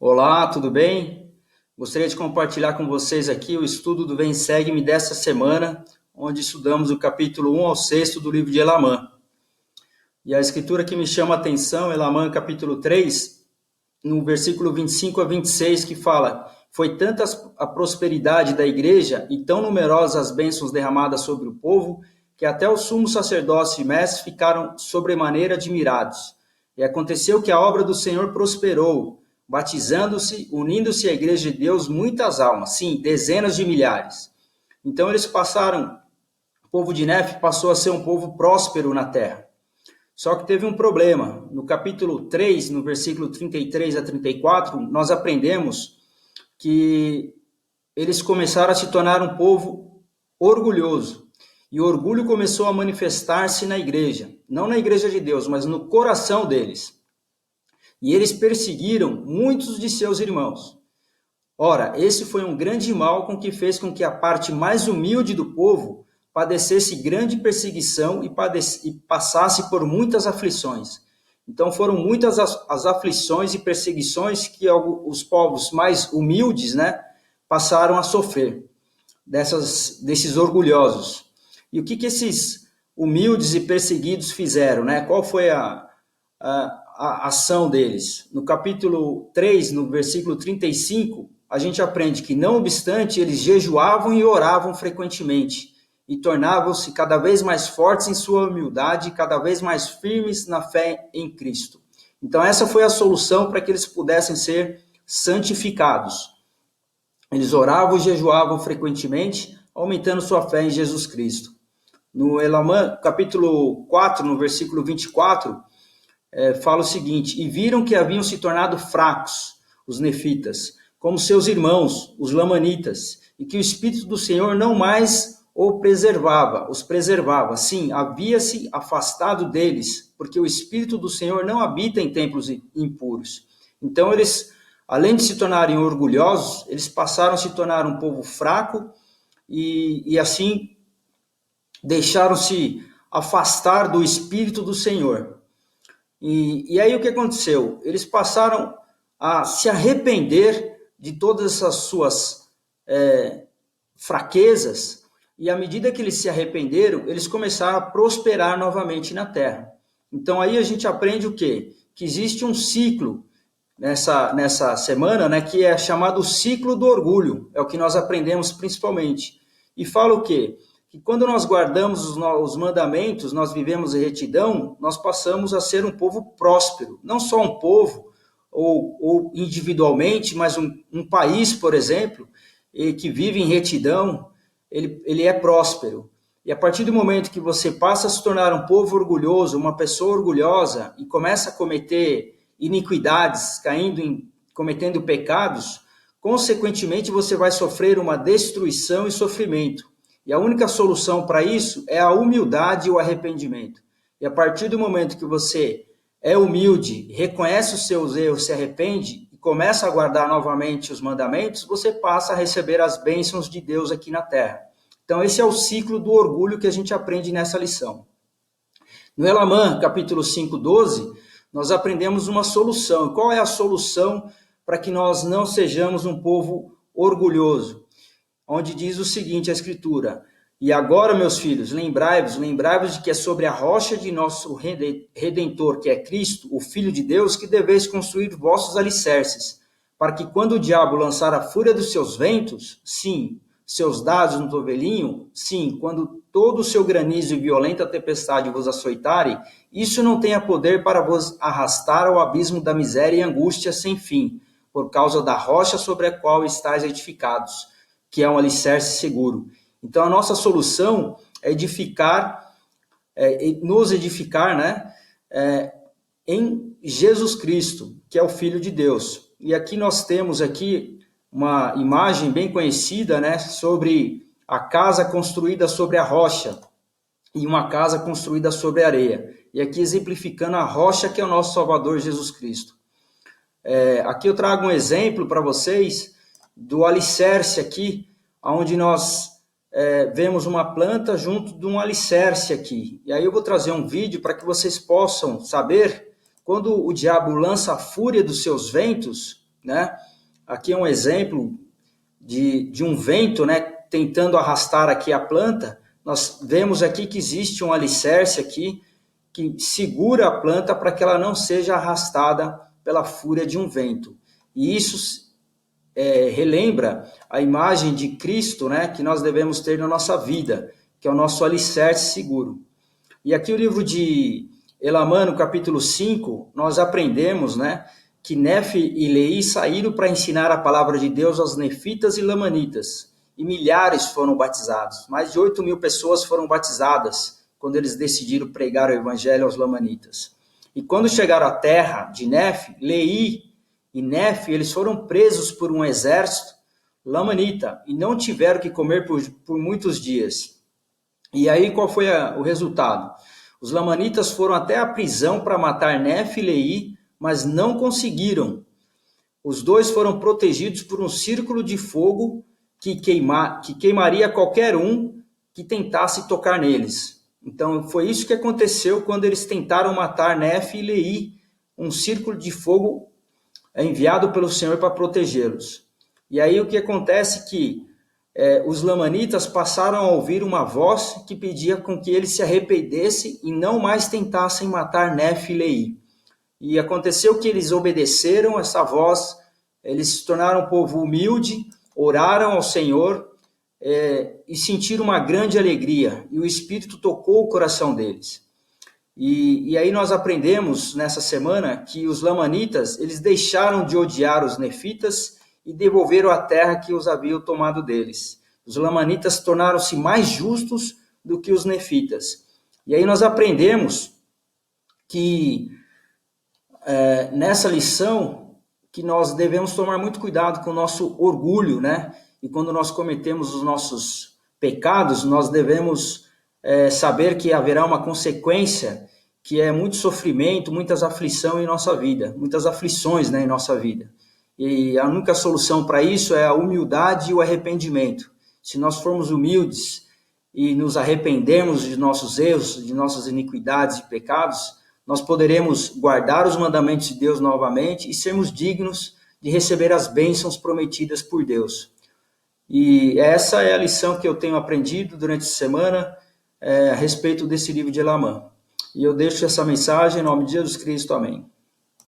Olá, tudo bem? Gostaria de compartilhar com vocês aqui o estudo do Vem Segue-me desta semana, onde estudamos o capítulo 1 ao 6 do livro de Elamã. E a escritura que me chama a atenção, Elamã capítulo 3, no versículo 25 a 26, que fala: Foi tanta a prosperidade da igreja e tão numerosas as bênçãos derramadas sobre o povo, que até os sumos sacerdotes e mestres ficaram sobremaneira admirados. E aconteceu que a obra do Senhor prosperou, batizando-se, unindo-se à igreja de Deus muitas almas, sim, dezenas de milhares. Então eles passaram, o povo de Nefe passou a ser um povo próspero na terra. Só que teve um problema. No capítulo 3, no versículo 33 a 34, nós aprendemos que eles começaram a se tornar um povo orgulhoso. E o orgulho começou a manifestar-se na igreja. Não na igreja de Deus, mas no coração deles. E eles perseguiram muitos de seus irmãos. Ora, esse foi um grande mal que fez com que a parte mais humilde do povo padecesse grande perseguição e passasse por muitas aflições. Então foram muitas as aflições e perseguições que os povos mais humildes, passaram a sofrer, desses orgulhosos. E o que esses humildes e perseguidos fizeram? Qual foi a ação deles? No capítulo 3, no versículo 35, a gente aprende que, não obstante, eles jejuavam e oravam frequentemente, e tornavam-se cada vez mais fortes em sua humildade, e cada vez mais firmes na fé em Cristo. Então essa foi a solução para que eles pudessem ser santificados. Eles oravam e jejuavam frequentemente, aumentando sua fé em Jesus Cristo. No Elamã, capítulo 4, no versículo 24, fala o seguinte: E viram que haviam se tornado fracos os nefitas, como seus irmãos, os lamanitas, e que o Espírito do Senhor não mais os preservava. Sim, havia-se afastado deles, porque o Espírito do Senhor não habita em templos impuros. Então eles, além de se tornarem orgulhosos, eles passaram a se tornar um povo fraco e assim deixaram-se afastar do Espírito do Senhor. E aí o que aconteceu? Eles passaram a se arrepender de todas essas suas fraquezas, e à medida que eles se arrependeram, eles começaram a prosperar novamente na terra. Então aí a gente aprende o quê? Que existe um ciclo nessa semana, que é chamado o ciclo do orgulho, é o que nós aprendemos principalmente. E fala o quê? Que quando nós guardamos os mandamentos, nós vivemos em retidão, nós passamos a ser um povo próspero. Não só um povo, ou individualmente, mas um país, por exemplo, que vive em retidão, ele é próspero. E a partir do momento que você passa a se tornar um povo orgulhoso, uma pessoa orgulhosa, e começa a cometer iniquidades, cometendo pecados, consequentemente você vai sofrer uma destruição e sofrimento. E a única solução para isso é a humildade e o arrependimento. E a partir do momento que você é humilde, reconhece os seus erros, se arrepende e começa a guardar novamente os mandamentos, você passa a receber as bênçãos de Deus aqui na terra. Então esse é o ciclo do orgulho que a gente aprende nessa lição. No Elamã, capítulo 5, 12, nós aprendemos uma solução. Qual é a solução para que nós não sejamos um povo orgulhoso? Onde diz o seguinte, a escritura: E agora, meus filhos, lembrai-vos de que é sobre a rocha de nosso Redentor, que é Cristo, o Filho de Deus, que deveis construir vossos alicerces, para que quando o diabo lançar a fúria dos seus ventos, sim, seus dados no tovelinho, sim, quando todo o seu granizo e violenta tempestade vos açoitarem, isso não tenha poder para vos arrastar ao abismo da miséria e angústia sem fim, por causa da rocha sobre a qual estáis edificados, que é um alicerce seguro. Então a nossa solução é nos edificar, em Jesus Cristo, que é o Filho de Deus. E aqui nós temos uma imagem bem conhecida, sobre a casa construída sobre a rocha e uma casa construída sobre a areia. E aqui exemplificando a rocha que é o nosso Salvador Jesus Cristo. Aqui eu trago um exemplo para vocês do alicerce aqui, onde nós vemos uma planta junto de um alicerce aqui. E aí eu vou trazer um vídeo para que vocês possam saber, quando o diabo lança a fúria dos seus ventos, né? Aqui é um exemplo de um vento, né, tentando arrastar aqui a planta. Nós vemos aqui que existe um alicerce aqui que segura a planta para que ela não seja arrastada pela fúria de um vento. E isso relembra a imagem de Cristo, né, que nós devemos ter na nossa vida, que é o nosso alicerce seguro. E aqui o livro de Elamã, no capítulo 5, nós aprendemos, né, que Nefe e Leí saíram para ensinar a palavra de Deus aos nefitas e lamanitas. E milhares foram batizados. Mais de 8.000 pessoas foram batizadas quando eles decidiram pregar o evangelho aos lamanitas. E quando chegaram à terra de Nefe, Leí e Nefe, eles foram presos por um exército lamanita e não tiveram que comer por muitos dias. E aí qual foi o resultado? Os lamanitas foram até a prisão para matar Nefe e Leí, mas não conseguiram. Os dois foram protegidos por um círculo de fogo que queimaria qualquer um que tentasse tocar neles. Então foi isso que aconteceu quando eles tentaram matar Nefe e Leí. Um círculo de fogo enviado pelo Senhor para protegê-los. E aí o que acontece que os lamanitas passaram a ouvir uma voz que pedia com que eles se arrependessem e não mais tentassem matar Nefe e Leí. E aconteceu que eles obedeceram essa voz, eles se tornaram um povo humilde, oraram ao Senhor e sentiram uma grande alegria. E o Espírito tocou o coração deles. E aí nós aprendemos nessa semana que os lamanitas, eles deixaram de odiar os nefitas e devolveram a terra que os haviam tomado deles. Os lamanitas tornaram-se mais justos do que os nefitas. E aí nós aprendemos que nessa lição que nós devemos tomar muito cuidado com o nosso orgulho, né? E quando nós cometemos os nossos pecados, nós devemos saber que haverá uma consequência que é muito sofrimento, muitas aflições em nossa vida, muitas aflições, né, em nossa vida. E a única solução para isso é a humildade e o arrependimento. Se nós formos humildes e nos arrependermos de nossos erros, de nossas iniquidades e pecados, nós poderemos guardar os mandamentos de Deus novamente e sermos dignos de receber as bênçãos prometidas por Deus. E essa é a lição que eu tenho aprendido durante a semana a respeito desse livro de Elamã. E eu deixo essa mensagem em nome de Jesus Cristo. Amém.